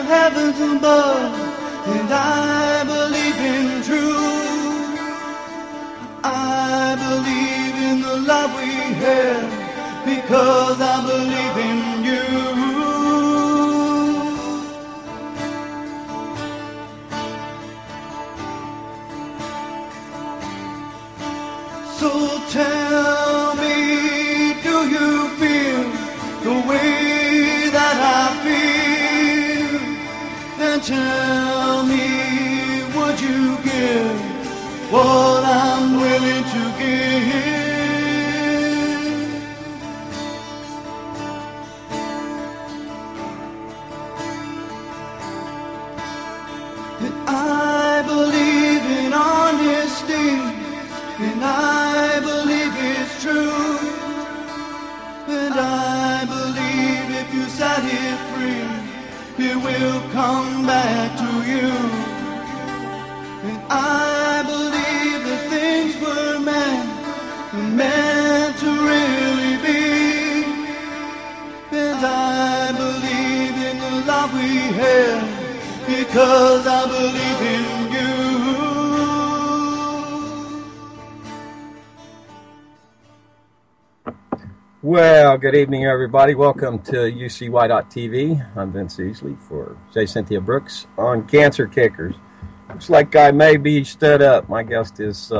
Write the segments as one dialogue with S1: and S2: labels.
S1: heavens above, and I believe in truth. I believe in the love we have, because I believe in you. So tell me, do you feel the way that I feel? Then tell me, would you give what I'm willing to give? And I believe in honesty, and I believe it's true, and I believe if you set it free, it will come back to you. And I believe that things were meant to really be, and I believe in the love we have, because I believe in you.
S2: Well, good evening, everybody. Welcome to UCY.TV. I'm Vince Easley for J. Cynthia Brooks on Cancer Kickers. Looks like I may be stood up. My guest is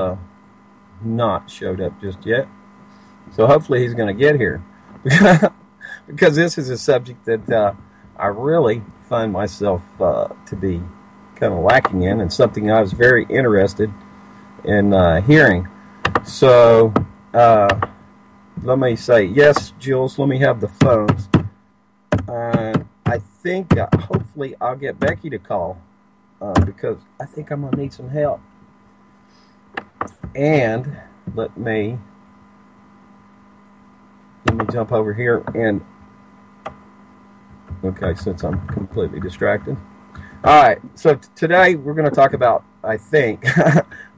S2: not showed up just yet. So hopefully he's going to get here. Because this is a subject that I really find myself to be kind of lacking in, and something I was very interested in hearing. So, let me say, yes, Jules, let me have the phones. I think, hopefully, I'll get Becky to call, because I think I'm going to need some help. And let me jump over here and, okay, since I'm completely distracted. All right, so today we're going to talk about, I think,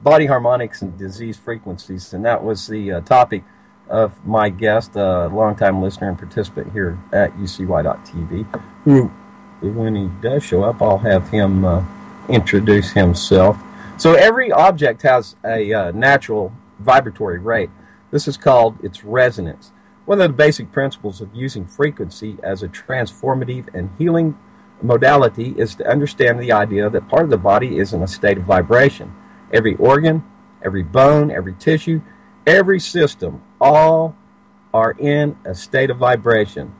S2: body harmonics and disease frequencies, and that was the topic of my guest, a longtime listener and participant here at UCY.TV, who, when he does show up, I'll have him introduce himself. So every object has a natural vibratory rate. This is called its resonance. One of the basic principles of using frequency as a transformative and healing modality is to understand the idea that part of the body is in a state of vibration. Every organ, every bone, every tissue, every system, all are in a state of vibration.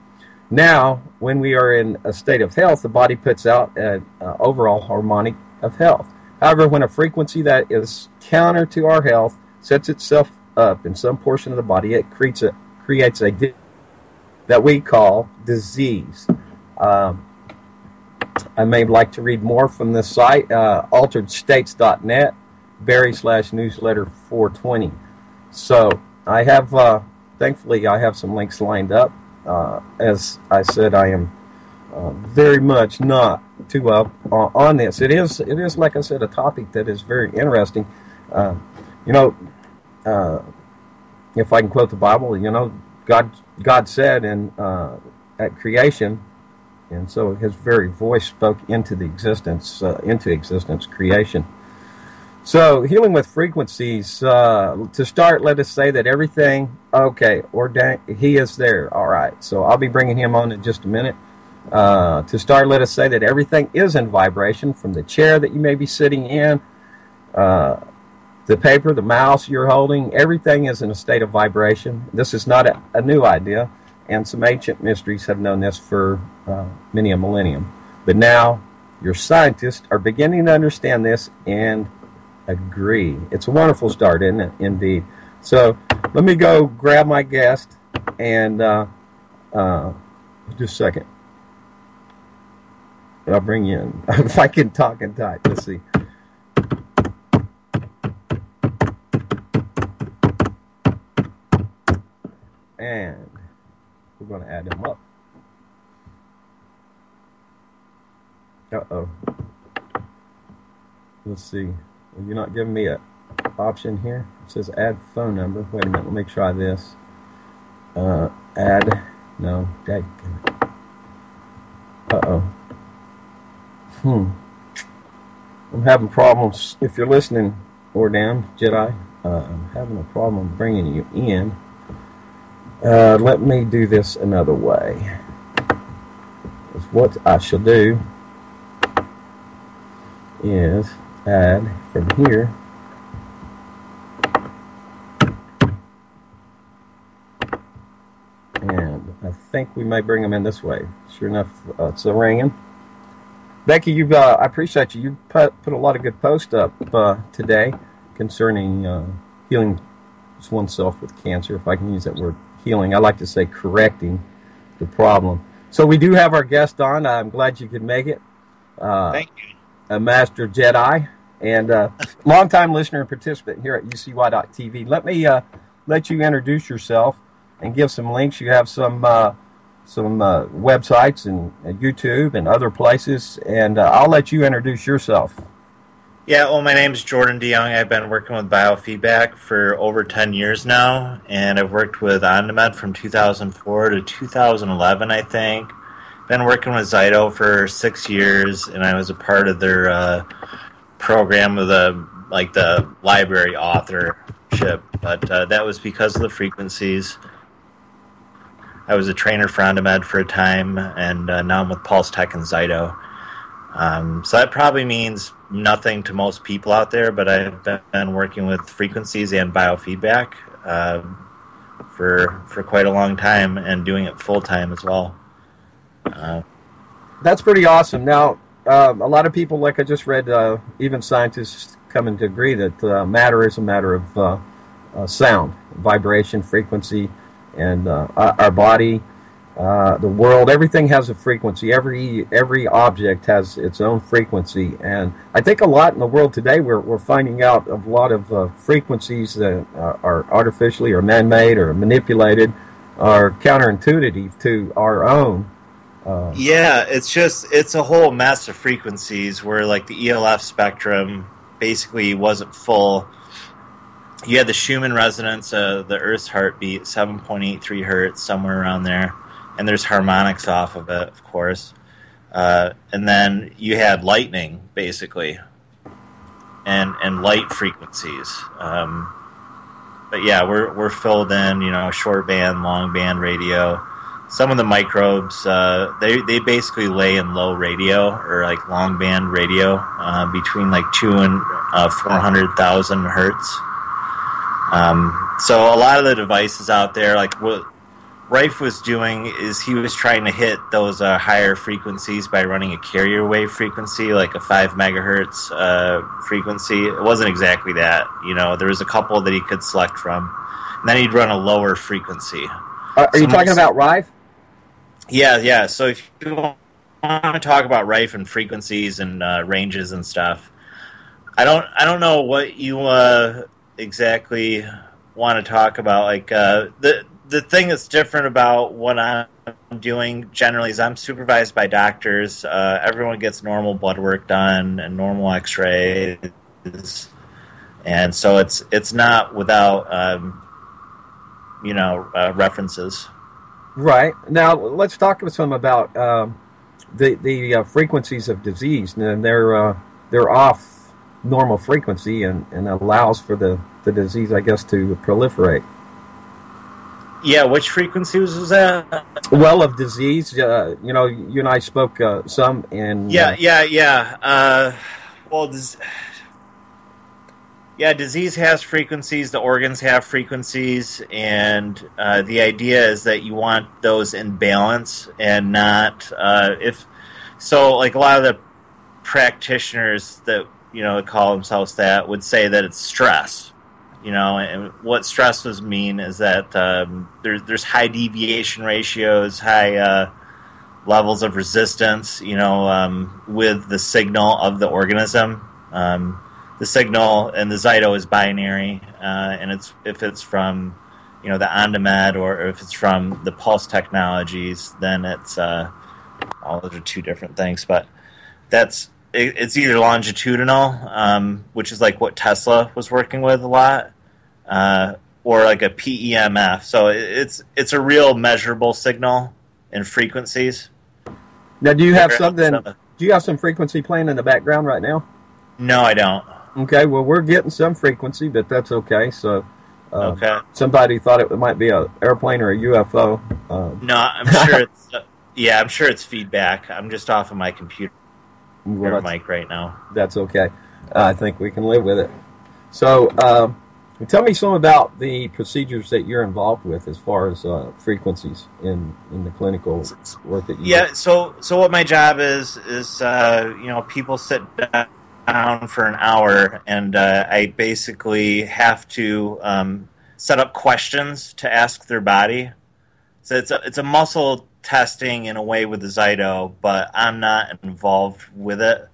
S2: Now, when we are in a state of health, the body puts out an overall harmonic of health. However, when a frequency that is counter to our health sets itself up in some portion of the body, it creates a that we call disease. I may like to read more from this site, alteredstates.net, Barry/newsletter 420. So I have, thankfully, I have some links lined up. As I said, I am very much not too up on this. It is, like I said, a topic that is very interesting. If I can quote the Bible, God said at creation, and so His very voice spoke into existence creation. So, healing with frequencies, to start, let us say that everything, okay, ordained, He is there, all right. So, I'll be bringing Him on in just a minute. To start, let us say that everything is in vibration, from the chair that you may be sitting in, the paper, the mouse you're holding, everything is in a state of vibration. This is not a new idea, and some ancient mysteries have known this for many a millennium. But now, your scientists are beginning to understand this and agree. It's a wonderful start, isn't it? Indeed. So let me go grab my guest and just a second. I'll bring you in. If I can talk and type. Let's see. And we're going to add him up. Uh-oh. Let's see. You're not giving me an option here. It says add phone number. Wait a minute. Let me try this. Add. No. Uh-oh. I'm having problems. If you're listening, Ordam Jedi, I'm having a problem bringing you in. Let me do this another way. What I shall do is add from here. And I think we may bring them in this way. Sure enough, it's a ringing. Becky, I appreciate you. You put a lot of good posts up today concerning healing oneself with cancer, if I can use that word, healing. I like to say correcting the problem. So we do have our guest on. I'm glad you could make it.
S3: Thank you.
S2: A Master Jedi and longtime listener and participant here at UCY.TV. Let me let you introduce yourself and give some links. You have some websites and YouTube and other places, and I'll let you introduce yourself.
S3: Yeah, well, my name's Jordan DeYoung. I've been working with biofeedback for over 10 years now, and I've worked with OnDemand from 2004 to 2011, I think. Been working with Zyto for 6 years, and I was a part of their program with the library authorship, but that was because of the frequencies. I was a trainer for OnDemand for a time, and now I'm with Pulse Tech and Zyto. So that probably means nothing to most people out there, but I've been working with frequencies and biofeedback for quite a long time, and doing it full time as well.
S2: That's pretty awesome. Now, a lot of people, like I just read, even scientists coming to agree that matter is a matter of sound, vibration, frequency, and our body. The world, everything has a frequency. Every object has its own frequency, and I think a lot in the world today we're finding out of a lot of frequencies that are artificially or man-made or manipulated, are counterintuitive to our own.
S3: Yeah, it's a whole mess of frequencies where like the ELF spectrum basically wasn't full. You had the Schumann resonance, the Earth's heartbeat, 7.83 hertz, somewhere around there. And there's harmonics off of it, of course. And then you had lightning, basically, and light frequencies. But yeah, we're filled in, short band, long band radio. Some of the microbes, they basically lay in low radio or like long band radio between like 2 and 400,000 hertz. So a lot of the devices out there, like what Rife was doing is he was trying to hit those higher frequencies by running a carrier wave frequency, like a 5 megahertz frequency. It wasn't exactly that. There was a couple that he could select from. And then he'd run a lower frequency.
S2: Are you talking about Rife?
S3: Yeah. So if you want to talk about Rife and frequencies and ranges and stuff, I don't know what you exactly want to talk about. Like the thing that's different about what I'm doing generally is I'm supervised by doctors. Everyone gets normal blood work done and normal X-rays, and so it's not without references.
S2: Right. Now let's talk with some about the frequencies of disease, and they're off normal frequency and allows for the disease, I guess, to proliferate.
S3: Yeah, which frequency was that?
S2: Well, of disease, you and I spoke some in...
S3: Yeah. Disease has frequencies, the organs have frequencies, and the idea is that you want those in balance and not... like a lot of the practitioners that, call themselves that would say that it's stress. And what stress does mean is that there's high deviation ratios, high levels of resistance, with the signal of the organism. The signal in the Zyto is binary, and if it's from, the OnDemand or if it's from the pulse technologies, then it's all those are two different things. But it's either longitudinal, which is like what Tesla was working with a lot, or like a PEMF. So it's a real measurable signal in frequencies.
S2: Now, do you have something Do you have some frequency playing in the background right now?
S3: No, I don't.
S2: Okay, well, we're getting some frequency, but that's okay. So,
S3: Okay.
S2: somebody thought it might be an airplane or a UFO.
S3: No, I'm sure it's I'm sure it's feedback. I'm just off of my computer mic right now.
S2: That's okay. I think we can live with it. So, tell me some about the procedures that you're involved with as far as frequencies in the clinical work that you do.
S3: Yeah, so what my job is people sit down for an hour, and I basically have to set up questions to ask their body. So it's a muscle testing in a way with the Zyto, but I'm not involved with it.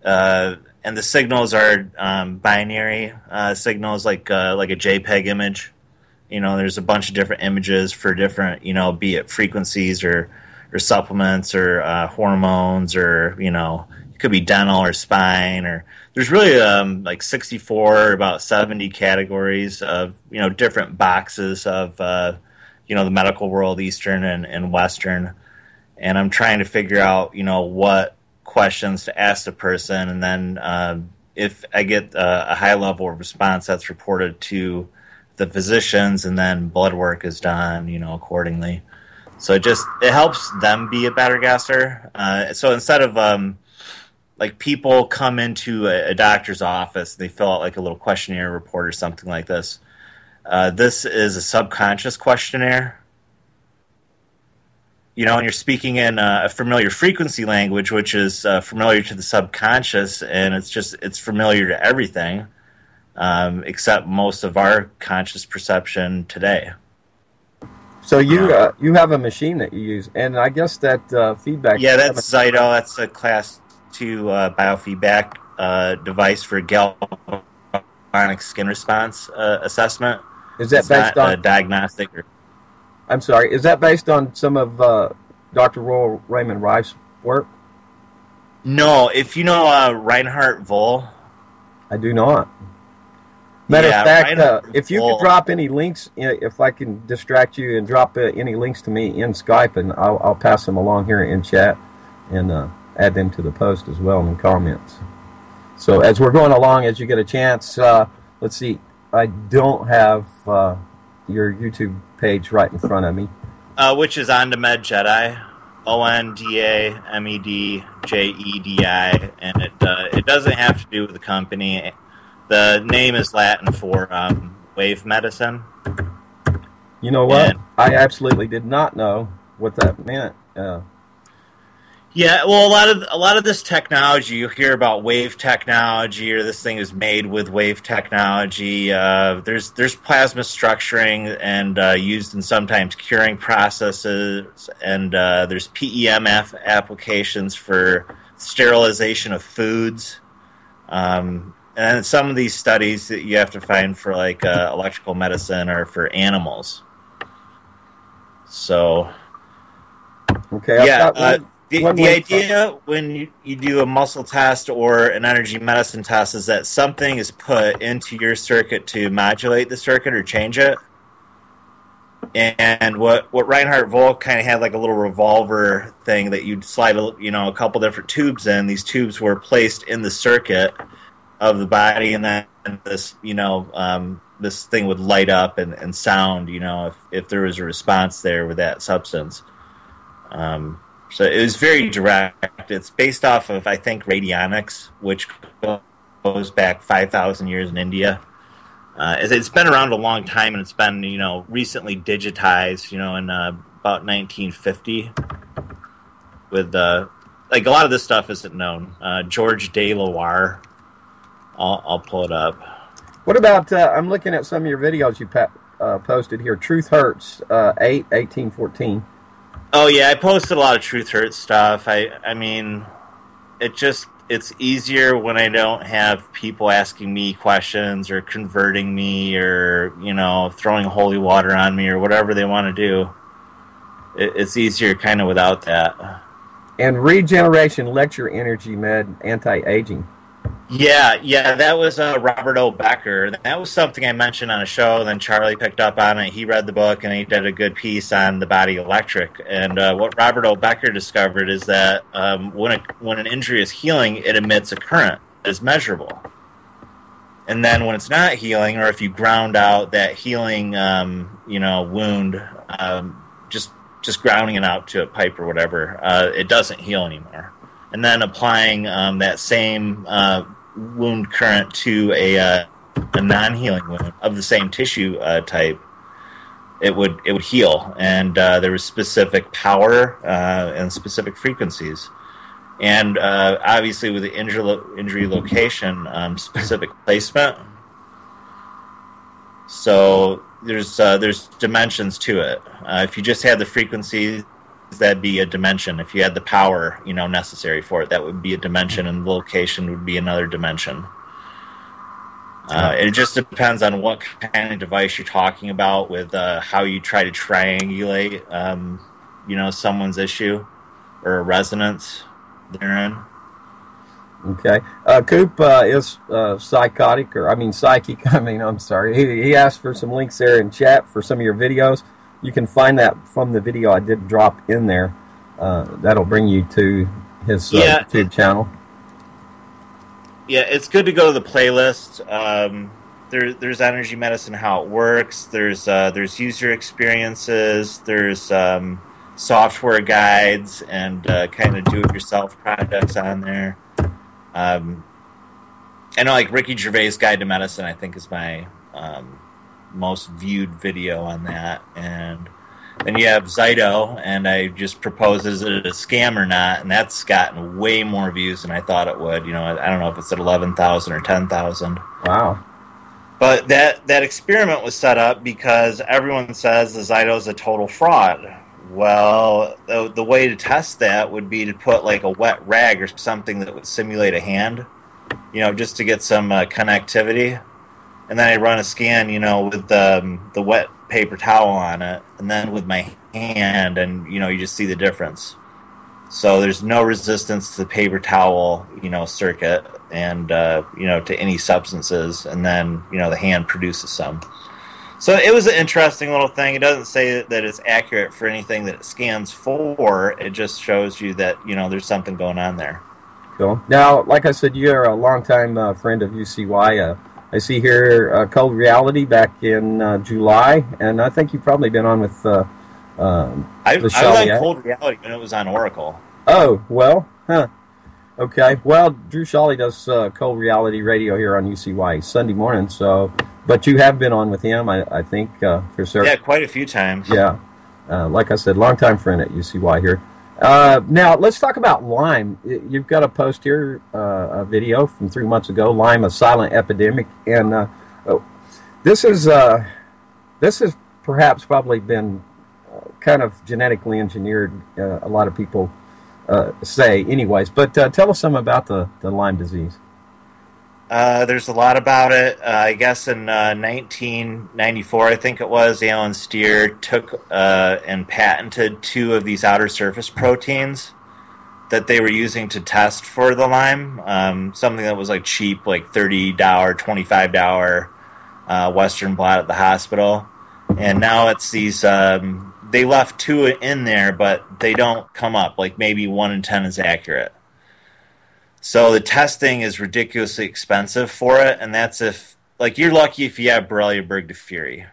S3: And the signals are binary signals, like a JPEG image. There's a bunch of different images for different, be it frequencies or supplements or hormones, or it could be dental or spine, or there's really like 64 or about 70 categories of different boxes of the medical world, Eastern and Western, and I'm trying to figure out what questions to ask the person, and then if I get a high level of response, that's reported to the physicians, and then blood work is done accordingly. So it helps them be a better guesser. So instead of like people come into a doctor's office, they fill out like a little questionnaire report or something like this. This is a subconscious questionnaire. And you're speaking in a familiar frequency language, which is familiar to the subconscious, and it's familiar to everything, except most of our conscious perception today.
S2: So you have a machine that you use, and I guess that feedback.
S3: Yeah, that's Zyto. That's a Class 2 biofeedback device for galvanic skin response assessment.
S2: Is that based on
S3: diagnostic?
S2: I'm sorry. Is that based on some of Dr. Royal Raymond Rife's work?
S3: No. If you know Reinhard Voll.
S2: I do not. Matter of fact, if you could drop any links, if I can distract you and drop any links to me in Skype, and I'll pass them along here in chat and add them to the post as well in the comments. So as we're going along, as you get a chance, let's see. I don't have your YouTube page right in front of me.
S3: Which is Ondamed Jedi, ONDAMEDJEDI, and it doesn't have to do with the company. The name is Latin for wave medicine.
S2: You know what? I absolutely did not know what that meant.
S3: Yeah, well, a lot of this technology, you hear about wave technology, or this thing is made with wave technology. There's plasma structuring and used in sometimes curing processes, and there's PEMF applications for sterilization of foods. And some of these studies that you have to find for like electrical medicine are for animals. So,
S2: okay,
S3: yeah. The idea when you do a muscle test or an energy medicine test is that something is put into your circuit to modulate the circuit or change it. And what Reinhard Voll kind of had, like a little revolver thing that you'd slide a couple different tubes in. These tubes were placed in the circuit of the body, and then this this thing would light up and sound if there was a response there with that substance. So it was very direct. It's based off of, I think, radionics, which goes back 5,000 years in India. It's been around a long time, and it's been, recently digitized, in about 1950. With like a lot of this stuff isn't known. George De Loire. I'll pull it up.
S2: What about? I'm looking at some of your videos you posted here. Truth Hurts 1814.
S3: Oh yeah, I posted a lot of Truth Hurts stuff. I mean, it's easier when I don't have people asking me questions or converting me or throwing holy water on me or whatever they want to do. It's easier kind of without that.
S2: And regeneration, lecture, energy med, anti-aging.
S3: Yeah, that was Robert O. Becker. That was something I mentioned on a show. Then Charlie picked up on it. He read the book and he did a good piece on the body electric. And what Robert O. Becker discovered is that when an injury is healing, it emits a current that is measurable. And then when it's not healing, or if you ground out that healing, wound, just grounding it out to a pipe or whatever, it doesn't heal anymore. And then applying that same wound current to a non-healing wound of the same tissue type, it would heal. And there was specific power and specific frequencies. And obviously with the injury location, specific placement. So there's dimensions to it. If you just had the frequencies, that'd be a dimension. If you had the power, necessary for it, that would be a dimension, and the location would be another dimension. It just depends on what kind of device you're talking about, with how you try to triangulate, someone's issue or a resonance they're in.
S2: Okay. Coop is psychic. I'm sorry. He asked for some links there in chat for some of your videos. You can find that from the video I did drop in there. That'll bring you to his YouTube channel.
S3: Yeah, it's good to go to the playlist. There's energy medicine, how it works. There's user experiences. There's software guides and kind of do-it-yourself projects on there. I know, like Ricky Gervais' Guide to Medicine, I think is my most viewed video on that. And then you have Zyto, and I just proposed, is it a scam or not? And that's gotten way more views than I thought it would. I don't know if it's at 11,000 or 10,000.
S2: Wow.
S3: But that experiment was set up because everyone says the Zyto is a total fraud. Well, the way to test that would be to put like a wet rag or something that would simulate a hand, just to get some connectivity. And then I run a scan, with the wet paper towel on it, and then with my hand, and, you just see the difference. So there's no resistance to the paper towel, circuit, and, to any substances, and then, the hand produces some. So it was an interesting little thing. It doesn't say that it's accurate for anything that it scans for. It just shows you that, there's something going on there.
S2: Cool. Now, like I said, you're a longtime friend of UCY. I see here Cold Reality back in July, and I think you've probably been on with
S3: I was on Cold Reality when it was on Oracle.
S2: Oh, well, huh. Okay. Well, Drew Shawley does Cold Reality Radio here on UCY Sunday morning, but you have been on with him, I think, for certain.
S3: Yeah, quite a few times.
S2: Yeah. Like I said, longtime friend at UCY here. Now, let's talk about Lyme. You've got a post here, a video from 3 months ago, Lyme, a silent epidemic. And this has perhaps probably been kind of genetically engineered, a lot of people say anyways. But tell us some about the Lyme disease.
S3: There's a lot about it. I guess in 1994, I think it was, Alan Steer took and patented 2 of these outer surface proteins that they were using to test for the Lyme. Something that was like cheap, like $30, $25 Western blot at the hospital. And now it's these, they left 2 in there, but they don't come up. Like maybe 1 in 10 is accurate. So the testing is ridiculously expensive for it, and that's if, like, you're lucky if you have Borrelia burgdorferi.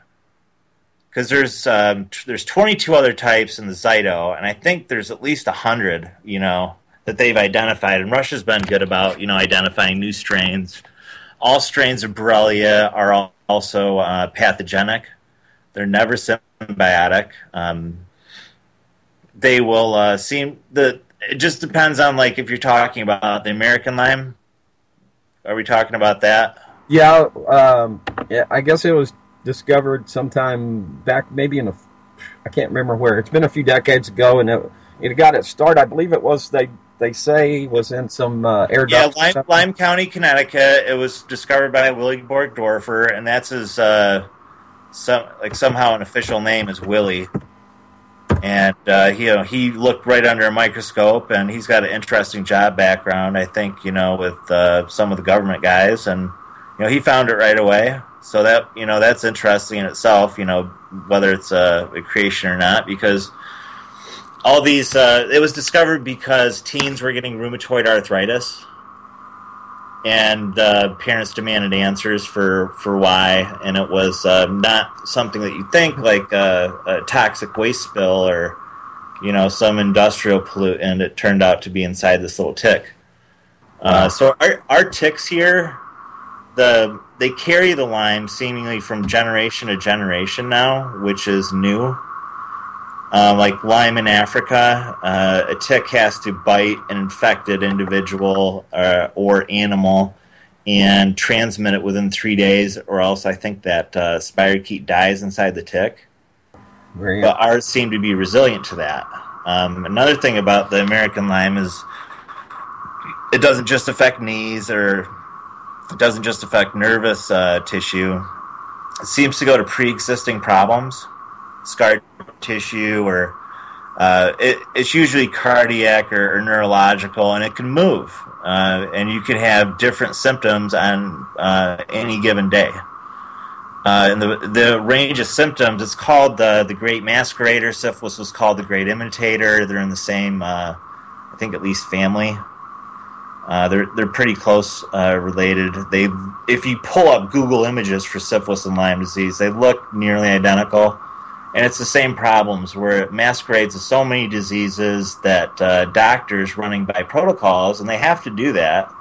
S3: Because there's 22 other types in the Zyto, and I think there's at least 100, that they've identified. And Russia's been good about, identifying new strains. All strains of Borrelia are also pathogenic. They're never symbiotic. They will it just depends on, like, if you're talking about the American Lyme. Are we talking about that?
S2: Yeah, I guess it was discovered sometime back, maybe I can't remember where. It's been a few decades ago, and it got its start. I believe it was, they say, was in some air ducts.
S3: Yeah, Lyme County, Connecticut. It was discovered by Willie Borgdorfer, and that's his somehow an official name is Willie. And he looked right under a microscope, and he's got an interesting job background, I think, with some of the government guys, and he found it right away. So that's interesting in itself, whether it's a creation or not, because all these it was discovered because teens were getting rheumatoid arthritis, and parents demanded answers for why, and it was not something that you think, like a toxic waste spill or some industrial pollutant. It turned out to be inside this little tick. So our ticks here, they carry the Lyme seemingly from generation to generation now, which is new. Like Lyme in Africa, a tick has to bite an infected individual or animal and transmit it within 3 days, or else I think that spirochete dies inside the tick. But ours seem to be resilient to that. Another thing about the American Lyme is it doesn't just affect knees, or it doesn't just affect nervous tissue. It seems to go to pre-existing problems, scar tissue, or it's usually cardiac or neurological, and it can move, and you can have different symptoms on any given day. And the range of symptoms, it's called the Great Masquerader. Syphilis was called the Great Imitator. They're in the same, I think, at least family. They're pretty close related. If you pull up Google images for syphilis and Lyme disease, they look nearly identical. And it's the same problems, where it masquerades as so many diseases that doctors running by protocols, and they have to do that,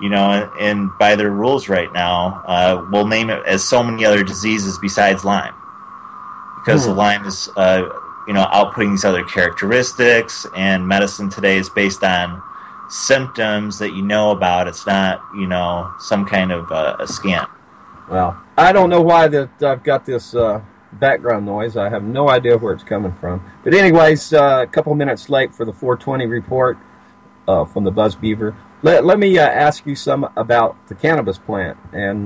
S3: and by their rules right now, will name it as so many other diseases besides Lyme. Because the Lyme is, outputting these other characteristics, and medicine today is based on symptoms that you know about. It's not, some kind of a scam.
S2: Well, I don't know why that I've got this background noise. I have no idea where it's coming from. But anyways, a couple minutes late for the 420 report from the Buzz Beaver. Let me ask you some about the cannabis plant. And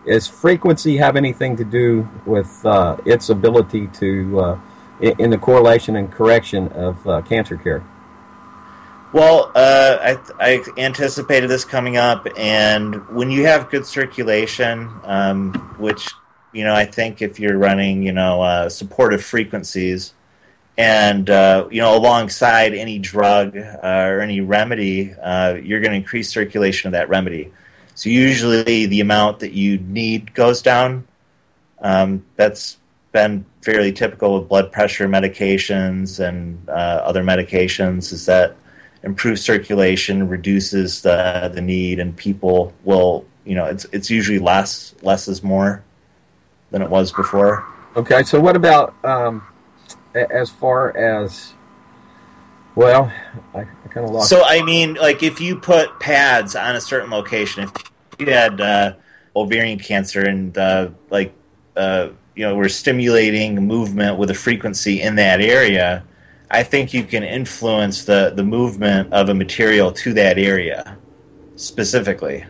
S2: does frequency have anything to do with its ability to, in the correlation and correction of cancer care?
S3: Well, I anticipated this coming up, and when you have good circulation, which I think if you're running, supportive frequencies, and alongside any drug or any remedy, you're going to increase circulation of that remedy. So usually the amount that you need goes down. That's been fairly typical with blood pressure medications and other medications, is that improved circulation reduces the need, and people will, it's usually less is more than it was before. Okay,
S2: so what about as far as, well, I kind of lost.
S3: So, I mean, like if you put pads on a certain location, if you had ovarian cancer and we're stimulating movement with a frequency in that area, I think you can influence the movement of a material to that area specifically.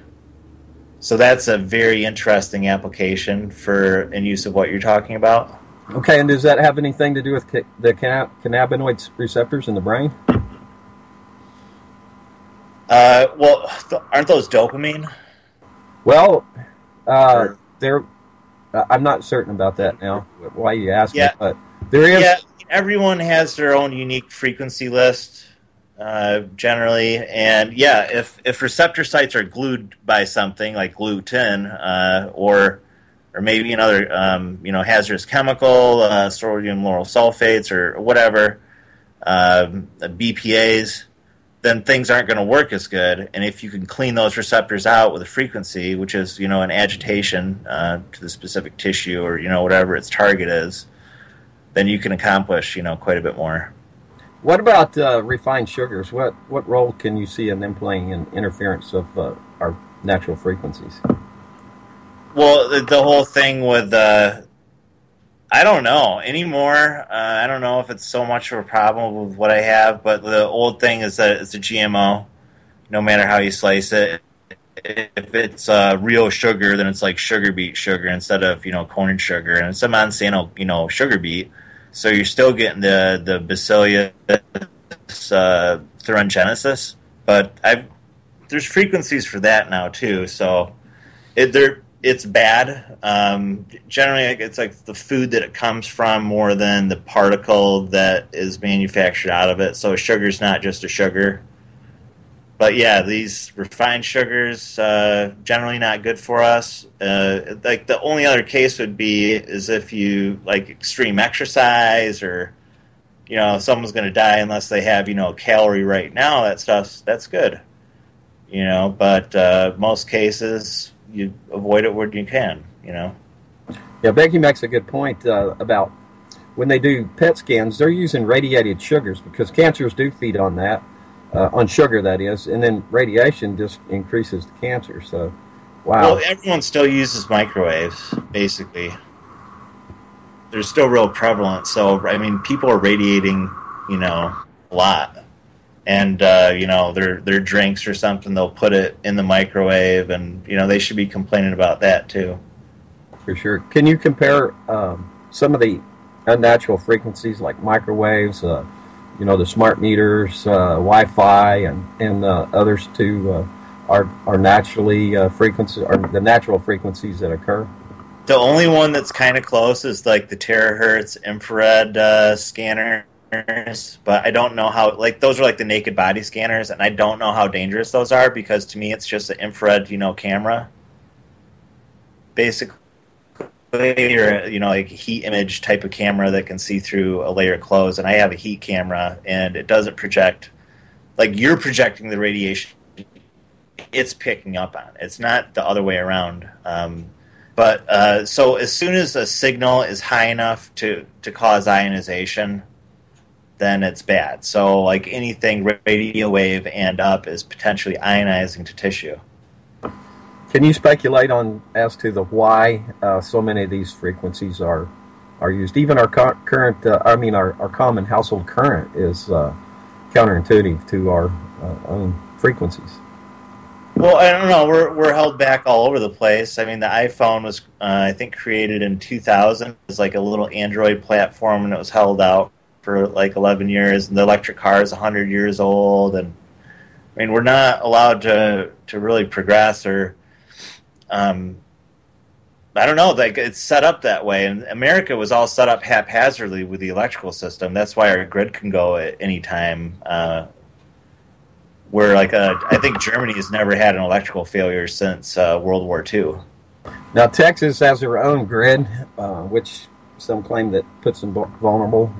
S3: So that's a very interesting application for and use of what you're talking about.
S2: Okay, and does that have anything to do with the cannabinoid receptors in the brain?
S3: Aren't those dopamine?
S2: Well, they're. I'm not certain about that now. Why you ask me? But there is.
S3: Yeah, everyone has their own unique frequency list. Generally, and if receptor sites are glued by something like gluten, or maybe another hazardous chemical, sodium lauryl sulfates or whatever, BPAs, then things aren't going to work as good. And if you can clean those receptors out with a frequency, which is an agitation to the specific tissue or whatever its target is, then you can accomplish quite a bit more.
S2: What about refined sugars? What role can you see in them playing in interference of our natural frequencies?
S3: Well, the whole thing with I don't know anymore. I don't know if it's so much of a problem with what I have, but the old thing is that it's a GMO. No matter how you slice it, if it's real sugar, then it's like sugar beet sugar instead of corn sugar, and it's a Monsanto sugar beet. So you're still getting the Bacillus thuringiensis, but there's frequencies for that now too. So it's bad. Generally, it's like the food that it comes from more than the particle that is manufactured out of it. So sugar's not just a sugar. But yeah, these refined sugars generally not good for us. Like the only other case would be is if you like extreme exercise, or if someone's going to die unless they have calorie right now. That's good. But most cases you avoid it where you can.
S2: Yeah, Becky makes a good point about when they do PET scans, they're using radiated sugars because cancers do feed on that. On sugar, that is, and then radiation just increases the cancer. So, wow.
S3: Well, everyone still uses microwaves, basically. They're still real prevalent. So, I mean, people are radiating, a lot. And, their drinks or something, they'll put it in the microwave, and, they should be complaining about that, too.
S2: For sure. Can you compare some of the unnatural frequencies like microwaves, the smart meters, Wi-Fi, and others to are naturally frequencies, or the natural frequencies that occur?
S3: The only one that's kind of close is like the terahertz infrared scanners, but I don't know how. Like those are like the naked body scanners, and I don't know how dangerous those are because to me it's just an infrared, camera, basically. Or like a heat image type of camera that can see through a layer of clothes, and I have a heat camera, and it doesn't project like you're projecting the radiation. It's picking up on it. It's not the other way around. So as soon as a signal is high enough to cause ionization, then it's bad. So like anything radio wave and up is potentially ionizing to tissue.
S2: Can you speculate as to the why so many of these frequencies are used? Even our current, our common household current is counterintuitive to our own frequencies.
S3: Well, I don't know. We're held back all over the place. I mean, the iPhone was, I think, created in 2000. It was like a little Android platform, and it was held out for like 11 years. And the electric car is 100 years old, and I mean, we're not allowed to really progress or. I don't know, like it's set up that way, and America was all set up haphazardly with the electrical system. That's why our grid can go at any time. Where I think Germany has never had an electrical failure since World War II.
S2: Now Texas has their own grid, which some claim that puts them vulnerable.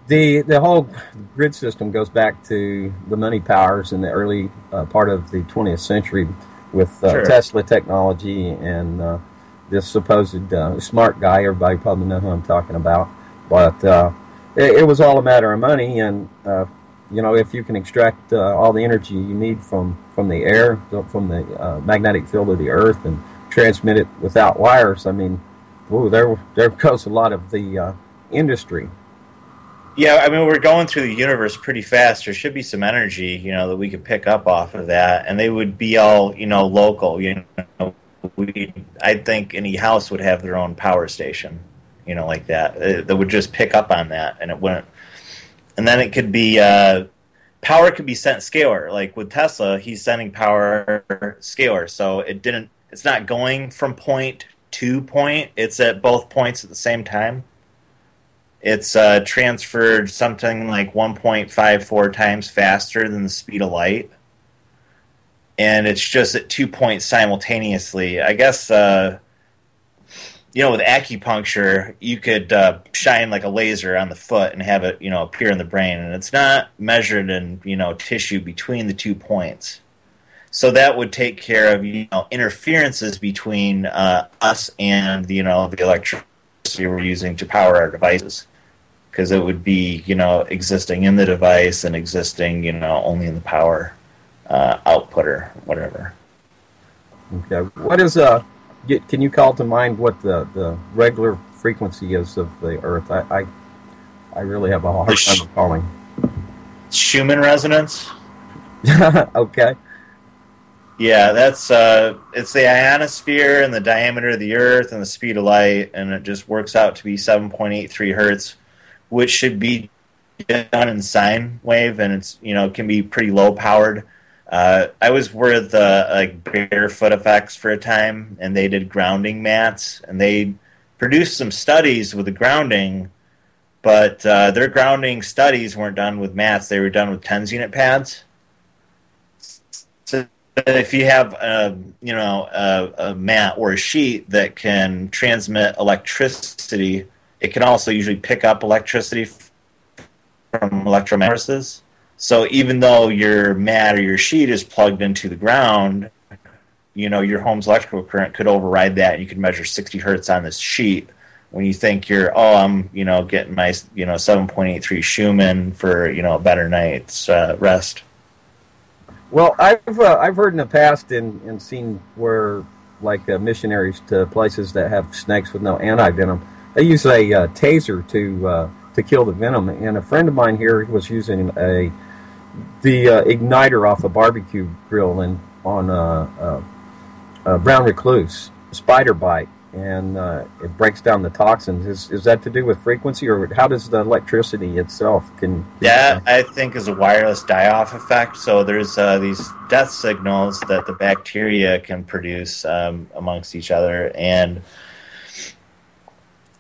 S2: The whole grid system goes back to the money powers in the early part of the 20th century. With
S3: Sure.
S2: Tesla technology and this supposed smart guy, everybody probably know who I'm talking about. But it was all a matter of money, and if you can extract all the energy you need from the air, from the magnetic field of the Earth, and transmit it without wires, I mean, there goes a lot of the industry.
S3: Yeah, I mean, we're going through the universe pretty fast. There should be some energy, that we could pick up off of that, and they would be all, local. I think any house would have their own power station, like that. That would just pick up on that, and it wouldn't. And then it could be power could be sent scalar. Like with Tesla, he's sending power scalar, so it's not going from point to point. It's at both points at the same time. It's transferred something like 1.54 times faster than the speed of light. And it's just at 2 points simultaneously. I guess, with acupuncture, you could shine like a laser on the foot and have it, appear in the brain. And it's not measured in, tissue between the 2 points. So that would take care of, interferences between us and, the electricity we're using to power our devices. Because it would be, existing in the device and existing, only in the power output or whatever.
S2: Okay. What is can you call to mind what the regular frequency is of the Earth? I really have a hard time recalling.
S3: Schumann resonance.
S2: Okay.
S3: Yeah, that's it's the ionosphere and the diameter of the Earth and the speed of light, and it just works out to be 7.83 hertz, which should be done in sine wave, and it's can be pretty low powered. I was with like Barefoot Effects for a time, and they did grounding mats, and they produced some studies with the grounding, but their grounding studies weren't done with mats; they were done with tens unit pads. So if you have a mat or a sheet that can transmit electricity, it can also usually pick up electricity from electromagnets. So even though your mat or your sheet is plugged into the ground, your home's electrical current could override that, and you can measure 60 hertz on this sheet when you think I'm getting my 7.83 Schumann for a better night's rest.
S2: Well, I've heard in the past and seen where like missionaries to places that have snakes with no anti-venom, they use a taser to kill the venom. And a friend of mine here was using the igniter off a barbecue grill and on a brown recluse spider bite, and it breaks down the toxins. Is that to do with frequency, or how does the electricity itself
S3: That I think is a wireless die-off effect. So there's these death signals that the bacteria can produce amongst each other, and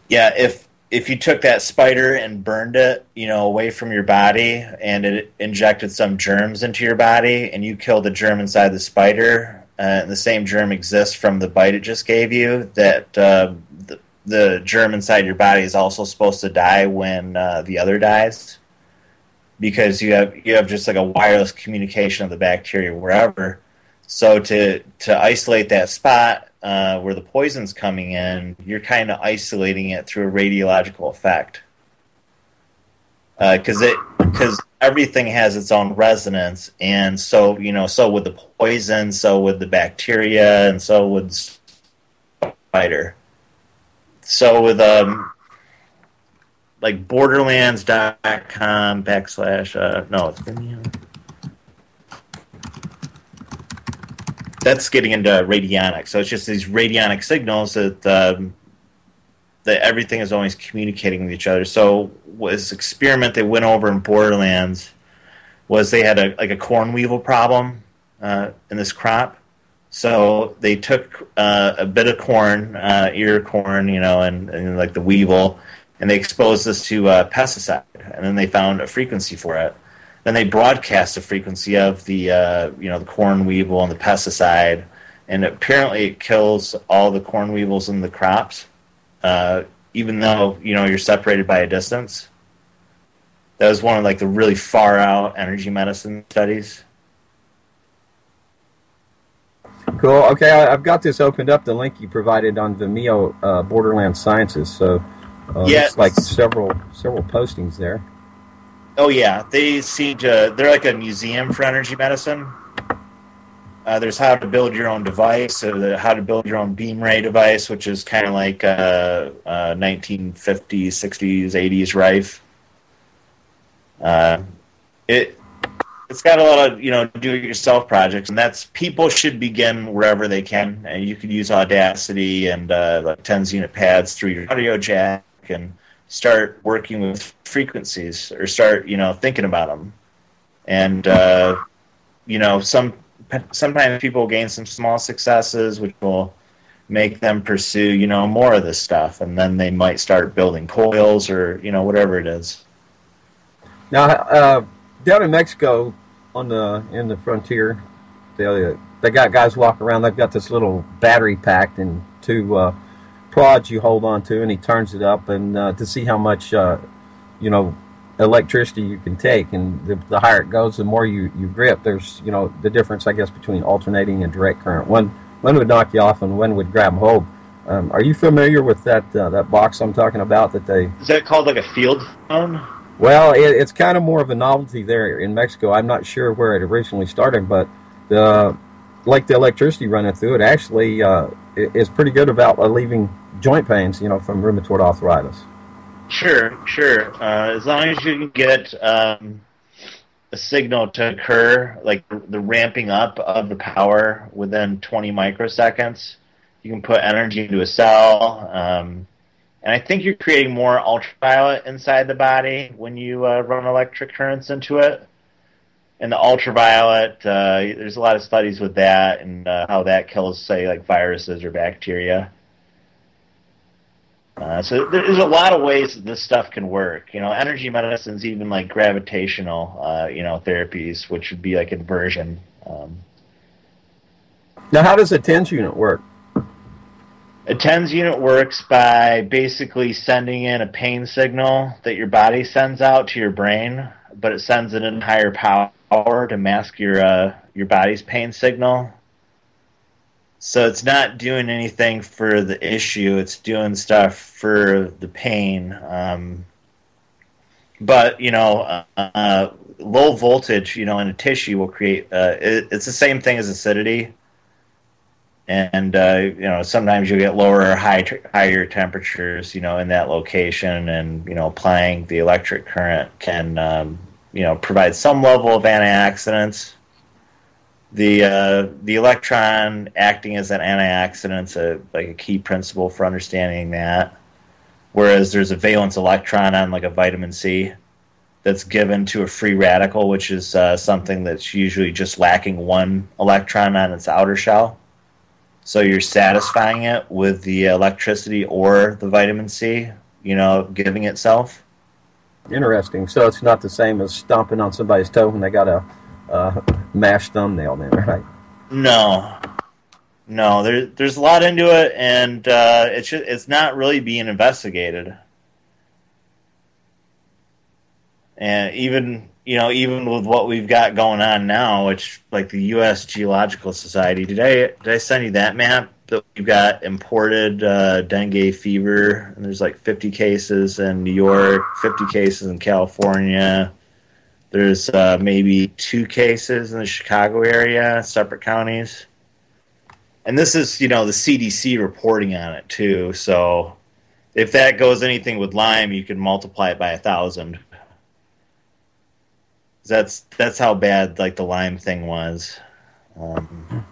S3: yeah, if you took that spider and burned it, away from your body, and it injected some germs into your body, and you killed the germ inside the spider, the same germ exists from the bite it just gave you, that the germ inside your body is also supposed to die when the other dies, because you have just like a wireless communication of the bacteria wherever. So to isolate that spot where the poison's coming in, you're kind of isolating it through a radiological effect, because everything has its own resonance, and so so with the poison, so with the bacteria, and so with the spider. So with like borderlands.com / no, it's Vimeo. That's getting into radionics. So it's just these radionic signals that everything is always communicating with each other. So this experiment they went over in Borderlands was they had a corn weevil problem in this crop. So they took a bit of corn, ear corn, and like the weevil, and they exposed this to pesticide, and then they found a frequency for it. Then they broadcast the frequency of the the corn weevil and the pesticide, and apparently it kills all the corn weevils in the crops, even though you're separated by a distance. That was one of like the really far out energy medicine studies.
S2: Cool. Okay, I've got this opened up. The link you provided on Vimeo, Borderland Sciences. So it's like several postings there.
S3: Oh yeah, they're like a museum for energy medicine. There's how to build your own device, how to build your own beam ray device, which is kind of like 1950s, 60s, 80s rife. It's got a lot of do-it-yourself projects, and that's people should begin wherever they can. And you could use Audacity and like tens unit pads through your audio jack and start working with frequencies, or start thinking about them. And sometimes people gain some small successes, which will make them pursue more of this stuff, and then they might start building coils or whatever it is.
S2: Now, down in Mexico, in the frontier, they got guys walking around. They've got this little battery packed and two prods you hold on to, and he turns it up, and to see how much electricity you can take, and the higher it goes, the more you grip. There's the difference, I guess, between alternating and direct current. One would knock you off, and one would grab hold. Are you familiar with that box I'm talking about?
S3: Is that called like a field phone?
S2: Well, it's kind of more of a novelty there in Mexico. I'm not sure where it originally started, but the electricity running through it actually is pretty good about relieving joint pains, from rheumatoid arthritis.
S3: Sure. As long as you can get a a signal to occur, like the ramping up of the power within 20 microseconds. You can put energy into a cell, and I think you're creating more ultraviolet inside the body when you run electric currents into it. And the ultraviolet, there's a lot of studies with that and how that kills, say, like viruses or bacteria. So there's a lot of ways that this stuff can work. Energy medicines, even like gravitational, therapies, which would be like inversion.
S2: Now, how does a TENS unit work?
S3: A TENS unit works by basically sending in a pain signal that your body sends out to your brain, but it sends it in higher power to mask your body's pain signal. So it's not doing anything for the issue; it's doing stuff for the pain. But low voltage, in a tissue will create. It's the same thing as acidity, and sometimes you'll get lower or higher temperatures, in that location, and applying the electric current can provide some level of antioxidants. The electron acting as an antioxidant is a key principle for understanding that. Whereas there's a valence electron on like a vitamin C that's given to a free radical, which is something that's usually just lacking one electron on its outer shell. So you're satisfying it with the electricity or the vitamin C, giving itself.
S2: Interesting. So it's not the same as stomping on somebody's toe when they got a mashed thumbnail then, right?
S3: No. There's a lot into it, and it's not really being investigated. And even with what we've got going on now, which like the U.S. Geological Society, did I send you that map that we've got imported dengue fever? And there's like 50 cases in New York, 50 cases in California. There's maybe 2 cases in the Chicago area, separate counties. And this is, the CDC reporting on it, too. So if that goes anything with Lyme, you can multiply it by 1,000. That's how bad, like, the Lyme thing was.
S2: And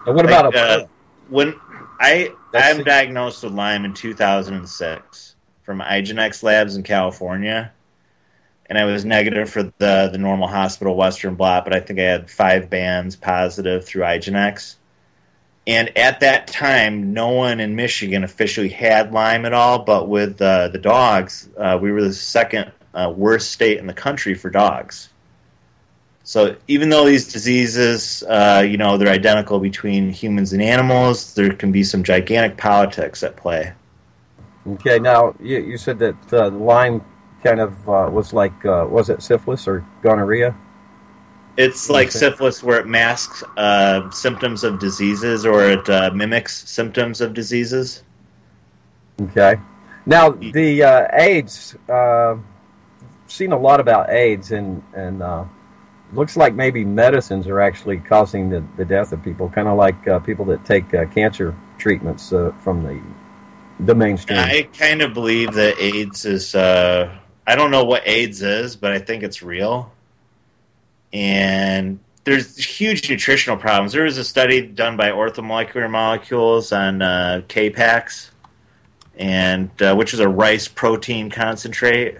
S2: what about
S3: when I'm diagnosed with Lyme in 2006 from IGeneX Labs in California. And I was negative for the normal hospital Western blot, but I think I had 5 bands positive through IGeneX. And at that time, no one in Michigan officially had Lyme at all, but with the dogs, we were the second worst state in the country for dogs. So even though these diseases, they're identical between humans and animals, there can be some gigantic politics at play.
S2: Okay, now you said that Lyme kind of was like, was it syphilis or gonorrhea?
S3: It's like syphilis where it masks symptoms of diseases or it mimics symptoms of diseases.
S2: Okay. Now, the AIDS, seen a lot about AIDS, and looks like maybe medicines are actually causing the death of people, kind of like people that take cancer treatments from the mainstream.
S3: I kind of believe that AIDS is... I don't know what AIDS is, but I think it's real. And there's huge nutritional problems. There was a study done by Orthomolecular Molecules on K-Pax, and which is a rice protein concentrate,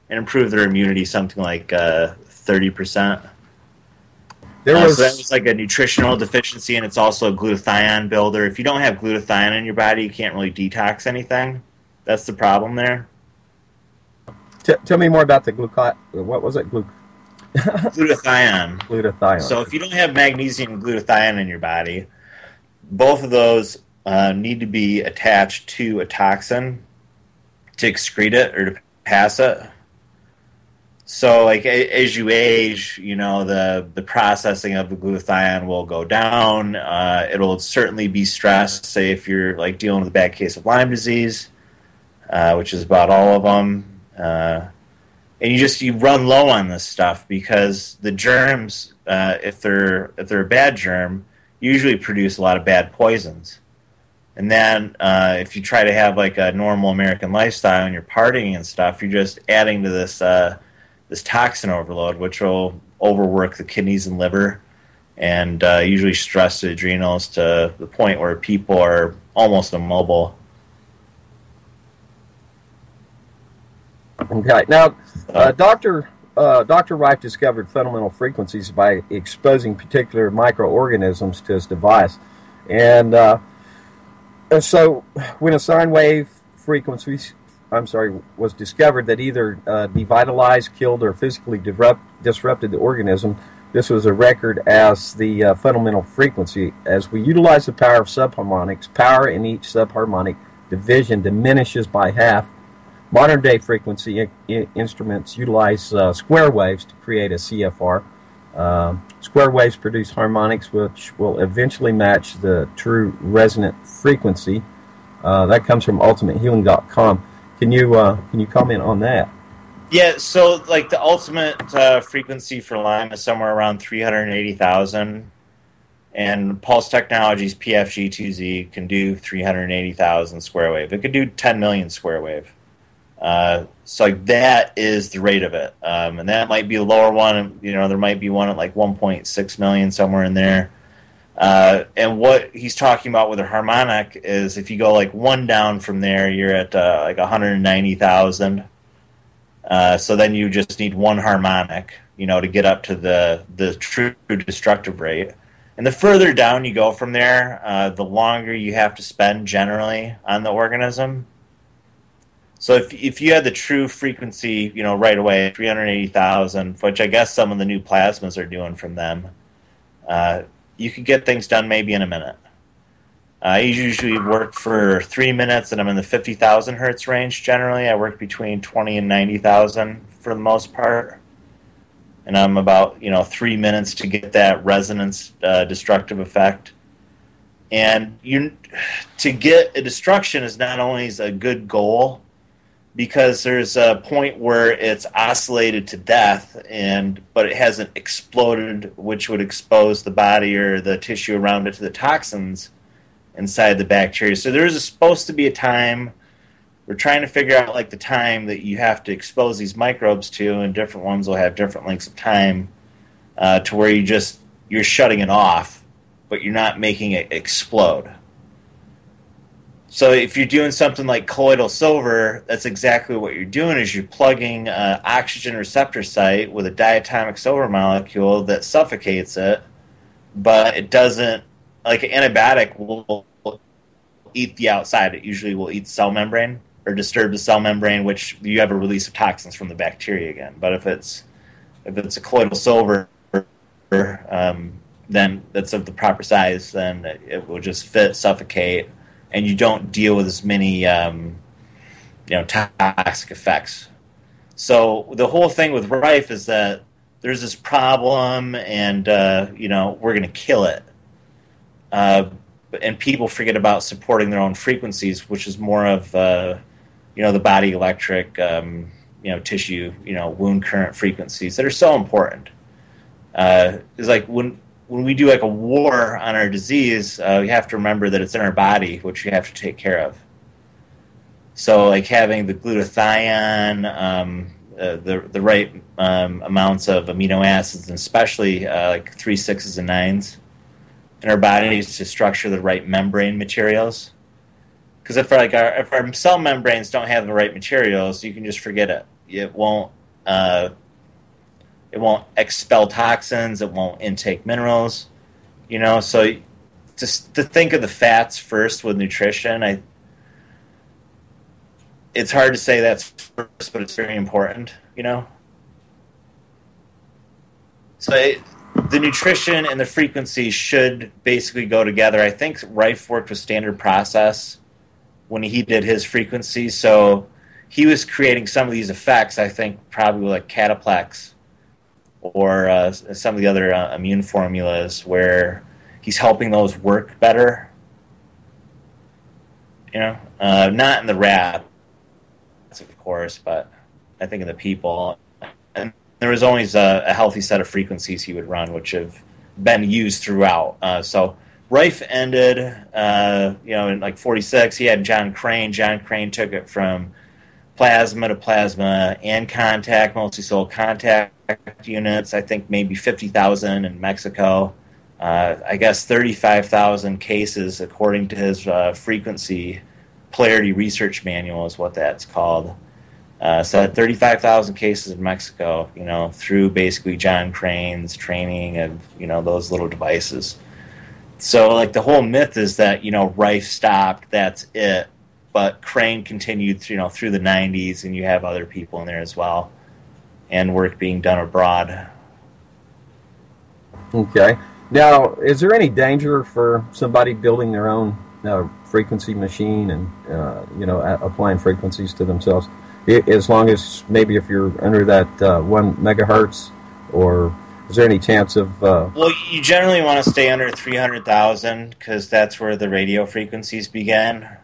S3: and improved their immunity something like 30%. So that was like a nutritional deficiency, and it's also a glutathione builder. If you don't have glutathione in your body, you can't really detox anything. That's the problem there.
S2: Tell me more about the what was it?
S3: Glutathione.
S2: Glutathione.
S3: So if you don't have magnesium and glutathione in your body, both of those need to be attached to a toxin to excrete it or to pass it. So like as you age, the processing of the glutathione will go down. It'll certainly be stressed, say if you're like dealing with a bad case of Lyme disease, which is about all of them. And you run low on this stuff because the germs, if they're a bad germ, usually produce a lot of bad poisons. And then if you try to have like a normal American lifestyle and you're partying and stuff, you're just adding to this this toxin overload, which will overwork the kidneys and liver, and usually stress the adrenals to the point where people are almost immobile.
S2: Okay. Now, Dr. Reif discovered fundamental frequencies by exposing particular microorganisms to his device. And so when a sine wave frequency, was discovered that either devitalized, killed, or physically disrupted the organism, this was a record as the fundamental frequency. As we utilize the power of subharmonics, power in each subharmonic division diminishes by half. Modern-day frequency instruments utilize square waves to create a CFR. Square waves produce harmonics which will eventually match the true resonant frequency. That comes from ultimatehealing.com. Can you comment on that?
S3: Yeah, so like the ultimate frequency for Lyme is somewhere around 380,000, and Pulse Technologies PFG2Z can do 380,000 square wave. It could do 10 million square wave. So like that is the rate of it, and that might be a lower one. There might be one at like 1.6 million, somewhere in there. And what he's talking about with a harmonic is if you go like one down from there, you're at like 190,000. So then you just need one harmonic, to get up to the true destructive rate. And the further down you go from there, the longer you have to spend generally on the organism. So if you had the true frequency, right away, 380,000, which I guess some of the new plasmas are doing from them, you could get things done maybe in a minute. I usually work for 3 minutes, and I'm in the 50,000 hertz range generally. I work between 20 and 90,000 for the most part. And I'm about, 3 minutes to get that resonance destructive effect. And to get a destruction is not only a good goal, because there's a point where it's oscillated to death, but it hasn't exploded, which would expose the body or the tissue around it to the toxins inside the bacteria. So there's supposed to be a time. We're trying to figure out like the time that you have to expose these microbes to, and different ones will have different lengths of time to where you're shutting it off, but you're not making it explode. So if you're doing something like colloidal silver, that's exactly what you're doing, is you're plugging an oxygen receptor site with a diatomic silver molecule that suffocates it, but it doesn't, like an antibiotic will eat the outside. It usually will eat the cell membrane or disturb the cell membrane, which you have a release of toxins from the bacteria again. But if it's a colloidal silver, then that's of the proper size, then it will just suffocate, and you don't deal with as many toxic effects. So the whole thing with Rife is that there's this problem, and we're going to kill it. And people forget about supporting their own frequencies, which is more of the body electric, tissue, wound current frequencies that are so important. It's like when we do like a war on our disease, we have to remember that it's in our body, which we have to take care of. So like having the glutathione, the right amounts of amino acids, and especially like 3, 6s, and 9s in our bodies to structure the right membrane materials. Because if our cell membranes don't have the right materials, you can just forget it. It won't expel toxins. It won't intake minerals. So just to think of the fats first with nutrition, it's hard to say that's first, but it's very important. So the nutrition and the frequency should basically go together. I think Rife worked with standard process when he did his frequency, so he was creating some of these effects, I think, probably like Cataplex or some of the other immune formulas where he's helping those work better. Not in the rats, of course, but I think in the people. And there was always a healthy set of frequencies he would run, which have been used throughout. So Rife ended, in like 46. He had John Crane. John Crane took it from plasma to plasma and contact, mostly sold contact units. I think maybe 50,000 in Mexico. I guess 35,000 cases, according to his frequency polarity research manual, is what that's called. So 35,000 cases in Mexico, through basically John Crane's training of, those little devices. So, like, the whole myth is that, Rife stopped, that's it. But Crane continued, through the 90s, and you have other people in there as well, and work being done abroad.
S2: Okay. Now, is there any danger for somebody building their own frequency machine and, applying frequencies to themselves? As long as maybe if you're under that 1 megahertz, or is there any chance of...
S3: Well, you generally want to stay under 300,000 because that's where the radio frequencies began.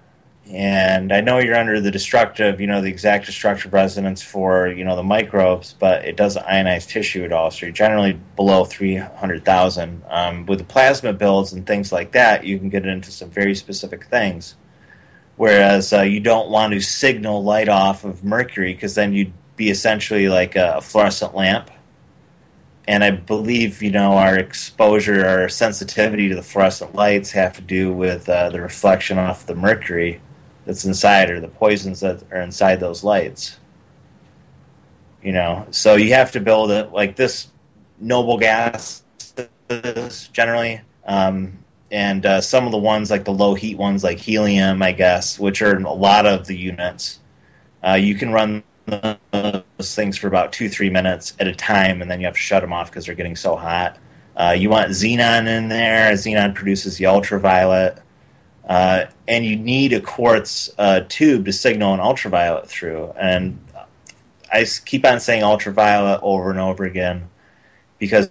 S3: And I know you're under the destructive, the exact destructive resonance for, the microbes, but it doesn't ionize tissue at all. So you're generally below 300,000. With the plasma builds and things like that, you can get into some very specific things. Whereas you don't want to signal light off of mercury because then you'd be essentially like a fluorescent lamp. And I believe, our exposure, our sensitivity to the fluorescent lights have to do with the reflection off the mercury that's inside, or the poisons that are inside those lights. So you have to build it like this noble gas generally, and some of the ones like the low heat ones like helium, I guess, which are in a lot of the units. You can run those things for about 2-3 minutes at a time, and then you have to shut them off because they're getting so hot. You want xenon in there. Xenon produces the ultraviolet. And you need a quartz tube to signal an ultraviolet through. And I keep on saying ultraviolet over and over again because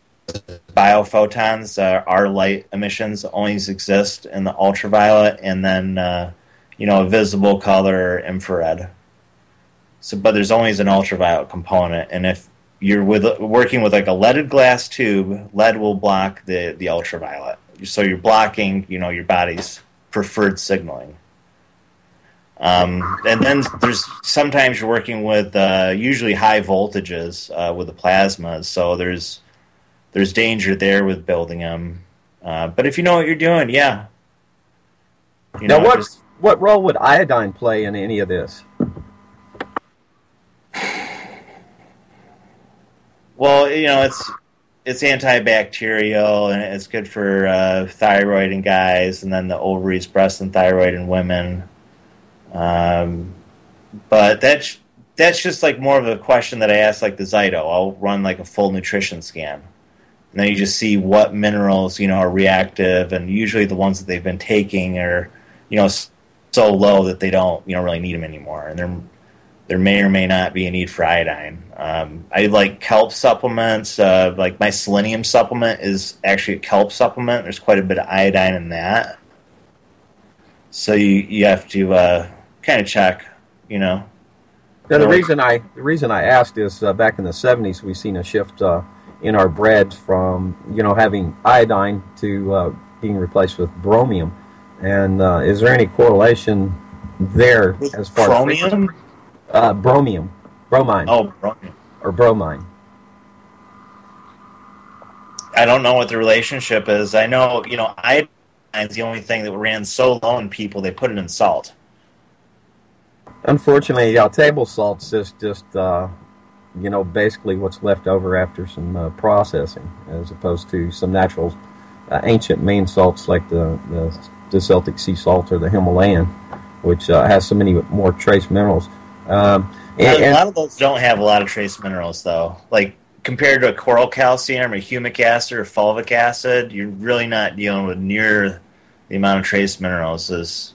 S3: biophotons, our light emissions, always exist in the ultraviolet and then, visible color, infrared. So, but there's always an ultraviolet component. And if you're working with like a leaded glass tube, lead will block the ultraviolet. So you're blocking, your body's preferred signaling. And then sometimes you're working with usually high voltages with the plasmas, so there's danger there with building them. But if you know what you're doing, yeah.
S2: Now, what role would iodine play in any of this?
S3: Well, it's antibacterial, and it's good for thyroid in guys, and then the ovaries, breast, and thyroid in women. But that's just like more of a question that I ask like the Zyto. I'll run like a full nutrition scan, and then you just see what minerals are reactive, and usually the ones that they've been taking are so low that they don't really need them anymore, and there may or may not be a need for iodine. I like kelp supplements. Like my selenium supplement is actually a kelp supplement. There's quite a bit of iodine in that. So you have to kind of check,
S2: Yeah, the reason I asked is back in the 70s we've seen a shift in our breads from having iodine to being replaced with bromium. And is there any correlation there
S3: with
S2: as far
S3: chromium?
S2: as bromine?
S3: Oh, bromine.
S2: Or bromine.
S3: I don't know what the relationship is. I know, iodine is the only thing that ran so low in people, they put it in salt.
S2: Unfortunately, table salts is just, basically what's left over after some processing, as opposed to some natural ancient main salts like the Celtic sea salt or the Himalayan, which has so many more trace minerals.
S3: A lot of those don't have a lot of trace minerals, though. Like, compared to a coral calcium or humic acid or fulvic acid, you're really not dealing with near the amount of trace minerals as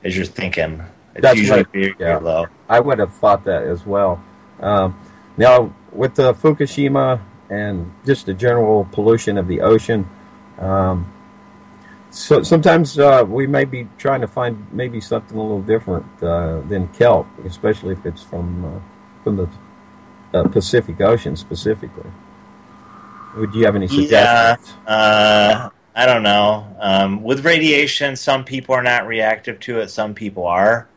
S3: you're thinking. It's usually very low. I
S2: would have thought that as well. Now, with the Fukushima and just the general pollution of the ocean, so sometimes we may be trying to find maybe something a little different than kelp, especially if it's from the Pacific Ocean specifically. Would you have any suggestions?
S3: Yeah, I don't know. With radiation, some people are not reactive to it, some people are.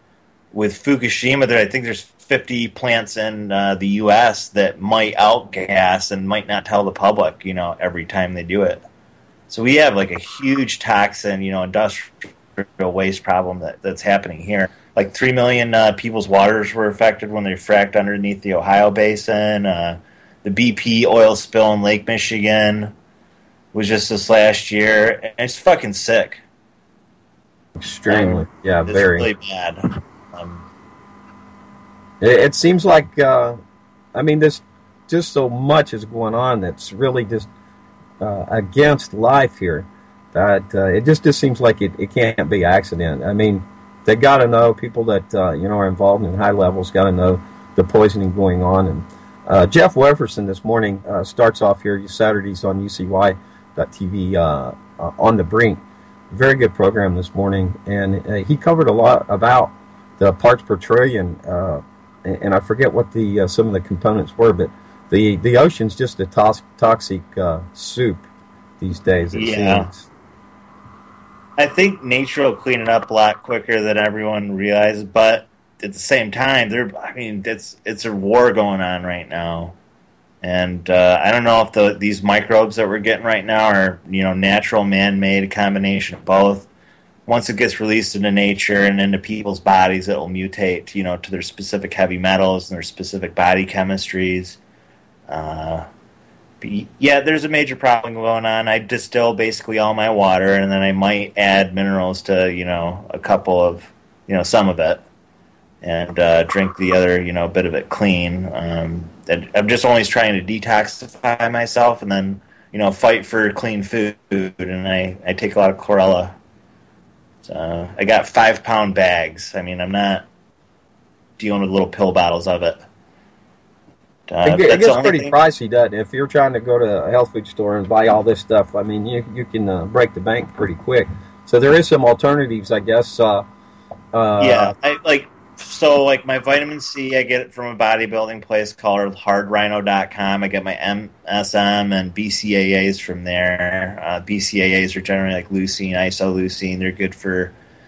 S3: With Fukushima, I think there's 50 plants in the U.S. that might outgas and might not tell the public, every time they do it. So we have like a huge toxin, industrial waste problem that's happening here. Like 3 million people's waters were affected when they fracked underneath the Ohio Basin. The BP oil spill in Lake Michigan was just this last year. And it's fucking sick.
S2: Extremely, yeah,
S3: it's
S2: very.
S3: Really bad.
S2: It seems like, there's just so much is going on that's really just against life here. That it just seems like it can't be accident. I mean, they got to know, people that are involved in high levels got to know the poisoning going on. And Jeff Weferson this morning starts off here Saturdays on UCY.TV on the Brink. Very good program this morning, and he covered a lot about the parts per trillion, and I forget what the some of the components were, but the ocean's just a toxic soup these days. It seems.
S3: I think nature will clean it up a lot quicker than everyone realizes, but at the same time, it's a war going on right now, and I don't know if these microbes that we're getting right now are natural, man-made, a combination of both. Once it gets released into nature and into people's bodies, it will mutate, to their specific heavy metals and their specific body chemistries. Yeah, there's a major problem going on. I distill basically all my water, and then I might add minerals to, a couple of, some of it, and drink the other, bit of it clean. And I'm just always trying to detoxify myself, and then, fight for clean food. And I take a lot of chlorella. So I got 5-pound bags. I mean, I'm not dealing with little pill bottles of it.
S2: It gets pretty pricey, doesn't it? If you're trying to go to a health food store and buy all this stuff, I mean, you can break the bank pretty quick. So there is some alternatives, I guess.
S3: Yeah, like my vitamin C, I get it from a bodybuilding place called hardrhino.com. I get my MSM and BCAAs from there. BCAAs are generally like leucine, isoleucine.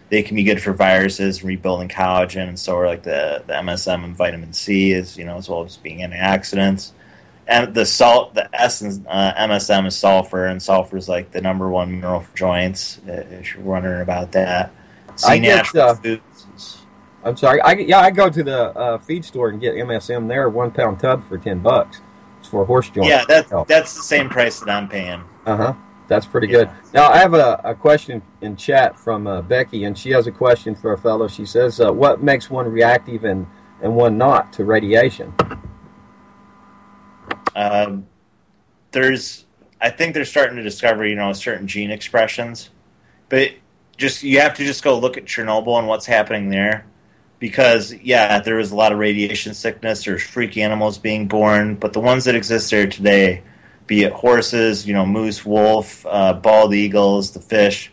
S3: They can be good for viruses and rebuilding collagen, and so are like the MSM and vitamin C, as well as being antioxidants. And the essence MSM is sulfur, and sulfur is like the number one mineral for joints. If you're wondering about that, natural foods.
S2: I'm sorry. I go to the feed store and get MSM there, 1 pound tub for $10. It's for horse joints.
S3: Yeah, that's the same price that I'm paying.
S2: That's pretty good. Now, I have a question in chat from Becky, and she has a question for a fellow. She says, what makes one reactive and one not to radiation?
S3: I think they're starting to discover, certain gene expressions. But you have to just go look at Chernobyl and what's happening there. Because, there was a lot of radiation sickness. There's freak animals being born. But the ones that exist there today, be it horses, moose, wolf, bald eagles, the fish,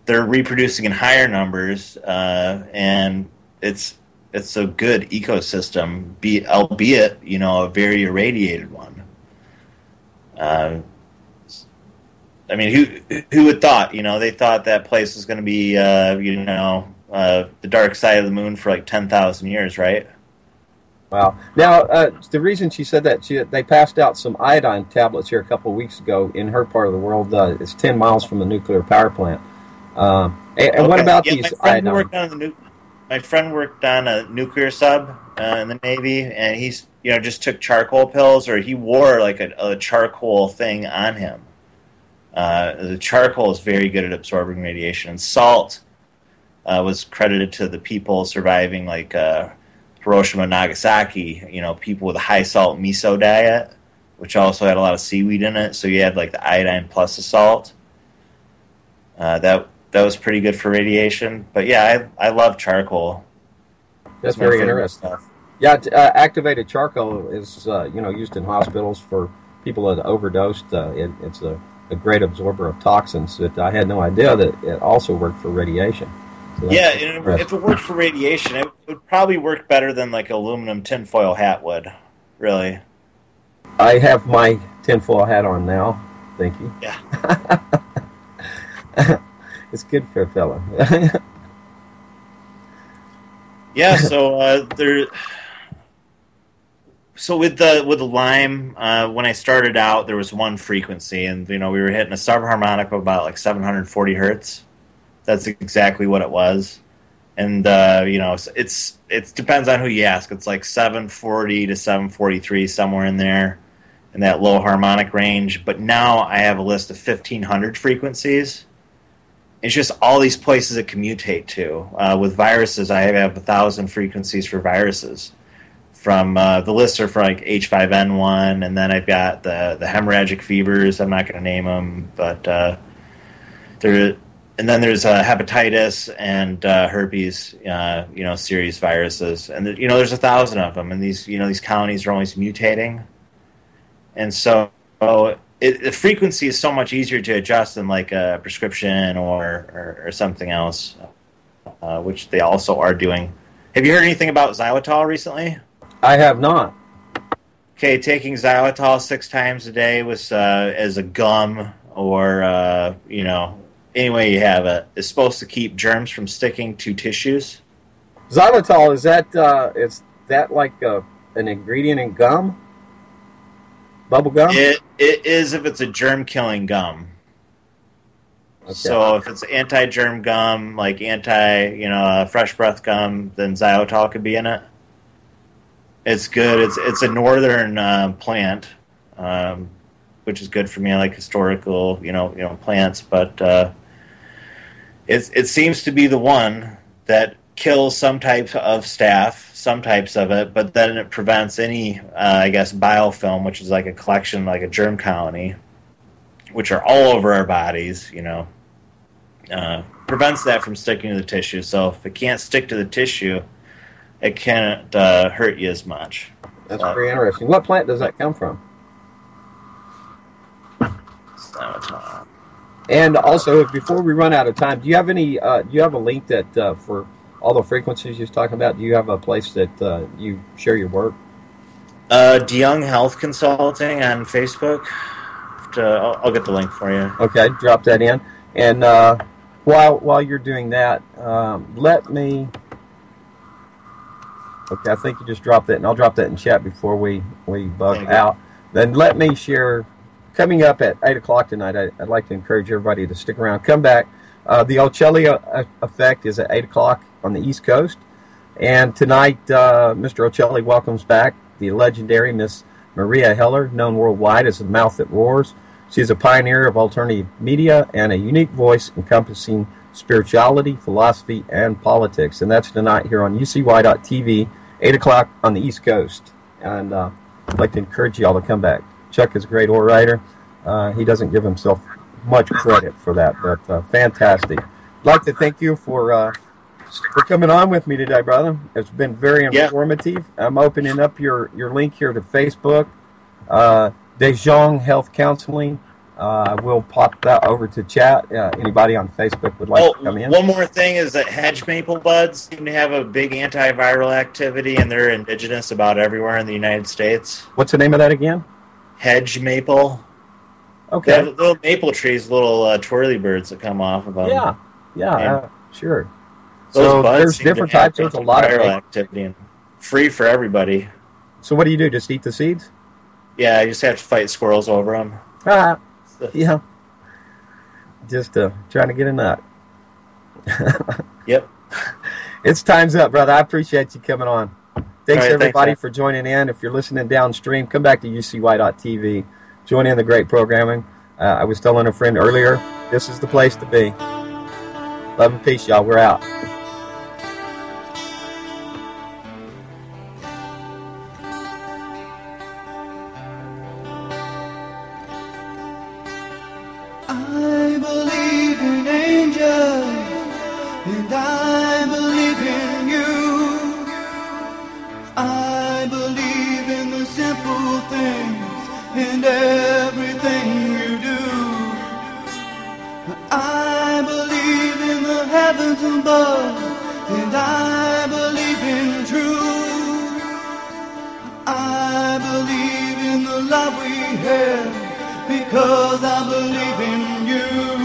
S3: they're reproducing in higher numbers, and it's a good ecosystem, albeit a very irradiated one. I mean, who would thought? They thought that place was going to be the dark side of the moon for like 10,000 years, right?
S2: Wow. Now, the reason she said that, they passed out some iodine tablets here a couple of weeks ago in her part of the world. It's 10 miles from a nuclear power plant. And what about these iodine?
S3: My friend worked on a nuclear sub in the Navy, and he's just took charcoal pills, or he wore like a charcoal thing on him. The charcoal is very good at absorbing radiation, and salt was credited to the people surviving like Hiroshima and Nagasaki, people with a high salt miso diet, which also had a lot of seaweed in it. So you had like the iodine plus the salt. That was pretty good for radiation. But yeah, I love charcoal.
S2: That's very interesting stuff. Yeah, activated charcoal is used in hospitals for people that overdosed. It's a great absorber of toxins. That I had no idea that it also worked for radiation. So
S3: yeah, if it worked for radiation, it would probably work better than like aluminum tinfoil hat would, really.
S2: I have my tinfoil hat on now. Thank you.
S3: Yeah.
S2: It's good for a fella.
S3: Yeah, so So with the Lime, when I started out, there was one frequency, and we were hitting a subharmonic of about like 740 hertz. That's exactly what it was, and it depends on who you ask. It's like 740 to 743, somewhere in there, in that low harmonic range. But now I have a list of 1,500 frequencies. It's just all these places it can mutate to. With viruses, I have 1,000 frequencies for viruses. From the lists are for like H5N1, and then I've got the hemorrhagic fevers. I'm not going to name them, but and then there's hepatitis and herpes, series viruses, and there's 1,000 of them, and these colonies are always mutating, and so the frequency is so much easier to adjust than like a prescription or something else, which they also are doing. Have you heard anything about xylitol recently?
S2: I have not.
S3: Okay, taking xylitol 6 times a day was as a gum or any way you have it is supposed to keep germs from sticking to tissues.
S2: Xylitol, is that like an ingredient in gum? Bubble gum?
S3: It is if it's a germ killing gum. Okay. So if it's anti-germ gum, like fresh breath gum, then xylitol could be in it. It's good. It's a northern plant, which is good for me. I like historical, plants, but it seems to be the one that kills some types of staph, some types of it, but then it prevents any, biofilm, which is like a collection, like a germ colony, which are all over our bodies. Prevents that from sticking to the tissue. So if it can't stick to the tissue, it can't hurt you as much.
S2: That's pretty interesting. What plant does that come from? And also, before we run out of time, do you have any? Do you have a link that for all the frequencies you're talking about? Do you have a place that you share your work?
S3: DeYoung Health Consulting on Facebook. I'll get the link for you.
S2: Okay, drop that in. And while you're doing that, let me. Okay, I think you just dropped that, and I'll drop that in chat before we bug out. Then let me share, coming up at 8 o'clock tonight, I'd like to encourage everybody to stick around. Come back. The Ocelli effect is at 8 o'clock on the East Coast. And tonight, Mr. Ocelli welcomes back the legendary Miss Maria Heller, known worldwide as the Mouth That Roars. She is a pioneer of alternative media and a unique voice encompassing spirituality, philosophy, and politics. And that's tonight here on UCY.TV, 8 o'clock on the East Coast. And I'd like to encourage you all to come back. Chuck is a great orator. He doesn't give himself much credit for that, but fantastic. I'd like to thank you for coming on with me today, brother. It's been very informative. I'm opening up your link here to Facebook, DeYoung Health Counseling. We'll pop that over to chat. Anybody on Facebook would like to come in.
S3: One more thing is that hedge maple buds seem to have a big antiviral activity, and they're indigenous about everywhere in the United States.
S2: What's the name of that again?
S3: Hedge maple.
S2: Okay.
S3: They have little maple trees, twirly birds that come off of them.
S2: Yeah, sure.
S3: So
S2: there's different types. There's a lot of
S3: activity and free for everybody.
S2: So what do you do? Just eat the seeds?
S3: Yeah, you just have to fight squirrels over them.
S2: Yeah. Just trying to get a nut.
S3: Yep.
S2: It's time's up, brother. I appreciate you coming on. Thanks,
S3: right,
S2: everybody, for joining in. If you're listening downstream, come back to UCY.TV. Join in the great programming. I was telling a friend earlier, this is the place to be. Love and peace, y'all. We're out.
S1: I believe in angels, and I believe in you. I believe in the simple things and everything you do. I believe in the heavens above, and I believe in truth. I believe in the love we have, because I believe in you.